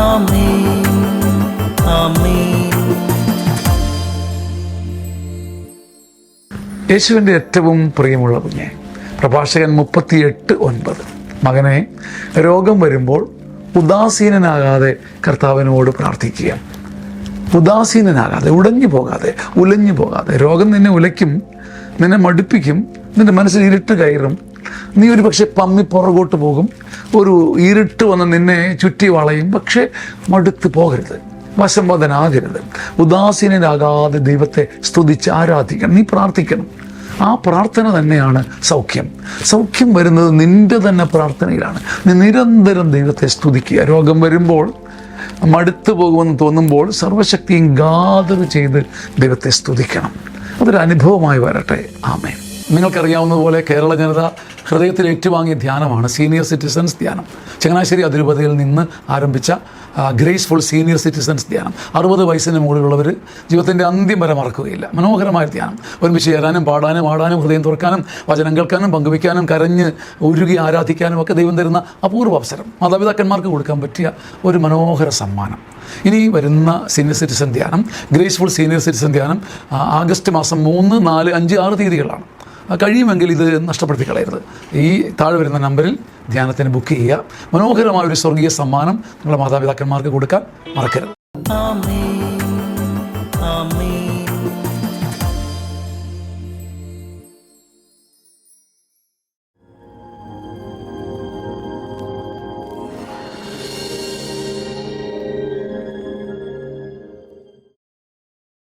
ആമേൻ ആമേൻ. യേശുവിൻ്റെ ഏറ്റവും പ്രിയമുള്ള കുഞ്ഞെ, പ്രഭാഷകൻ 38:9. മകനെ, രോഗം വരുമ്പോൾ ഉദാസീനനാകാതെ കർത്താവിനോട് പ്രാർത്ഥിക്കുക. ഉദാസീനനാകാതെ, ഉടഞ്ഞു പോകാതെ, ഉലഞ്ഞു പോകാതെ. രോഗം നിന്നെ ഉലയ്ക്കും, നിന്നെ മടുപ്പിക്കും, നിന്റെ മനസ്സിൽ ഇരുട്ട് കയറും. നീ ഒരു പക്ഷെ പമ്മി പുറകോട്ട് പോകും. ഒരു ഇരുട്ട് വന്ന് നിന്നെ ചുറ്റി വളയും. പക്ഷേ മടുത്ത് പോകരുത്, വശംവദനാകരുത്. ഉദാസീനനാകാതെ ദൈവത്തെ സ്തുതിച്ച് ആരാധിക്കണം. നീ പ്രാർത്ഥിക്കണം. ആ പ്രാർത്ഥന തന്നെയാണ് സൗഖ്യം. സൗഖ്യം വരുന്നത് നിൻ്റെ തന്നെ പ്രാർത്ഥനയിലാണ്. നീ നിരന്തരം ദൈവത്തെ സ്തുതിക്കുക. രോഗം വരുമ്പോൾ, മടുത്തു പോകുമെന്ന് തോന്നുമ്പോൾ സർവശക്തിയും ഗാദർ ചെയ്ത് ദൈവത്തെ സ്തുതിക്കണം. അതൊരു അനുഭവമായി വരട്ടെ. ആമേൻ. നിങ്ങൾക്കറിയാവുന്നതുപോലെ കേരള ജനത ഹൃദയത്തിൽ ഏറ്റുവാങ്ങിയ ധ്യാനമാണ് സീനിയർ സിറ്റിസൺസ് ധ്യാനം. ചങ്ങനാശ്ശേരി അതിരൂപതയിൽ നിന്ന് ആരംഭിച്ച ഗ്രേസ്ഫുൾ സീനിയർ സിറ്റിസൺസ് ധ്യാനം. 60 വയസ്സിന് മുകളിലുള്ളവർ ജീവിതത്തിൻ്റെ അന്ത്യം വരെ മറക്കുകയില്ല. മനോഹരമായ ധ്യാനം. ഒരുമിച്ച് ചേരാനും പാടാനും ആടാനും ഹൃദയം തുറക്കാനും വചനം കേൾക്കാനും പങ്കുവയ്ക്കാനും കരഞ്ഞ് ഉരുകി ആരാധിക്കാനും ഒക്കെ ദൈവം തരുന്ന അപൂർവ അവസരം. മാതാപിതാക്കന്മാർക്ക് കൊടുക്കാൻ പറ്റിയ ഒരു മനോഹര സമ്മാനം. ഇനി വരുന്ന സീനിയർ സിറ്റിസൺ ധ്യാനം, ഗ്രേസ്ഫുൾ സീനിയർ സിറ്റിസൺ ധ്യാനം ആഗസ്റ്റ് മാസം 3, 4, 5, 6 തീയതികളാണ്. കഴിയുമെങ്കിൽ ഇത് നഷ്ടപ്പെടുത്തി കളയരുത്. ഈ താഴെ വരുന്ന നമ്പറിൽ ധ്യാനത്തിന് ബുക്ക് ചെയ്യുക. മനോഹരമായ ഒരു സ്വർഗീയ സമ്മാനം നിങ്ങളുടെ മാതാപിതാക്കന്മാർക്ക് കൊടുക്കാൻ മറക്കരുത്. ആമേൻ ആമേൻ.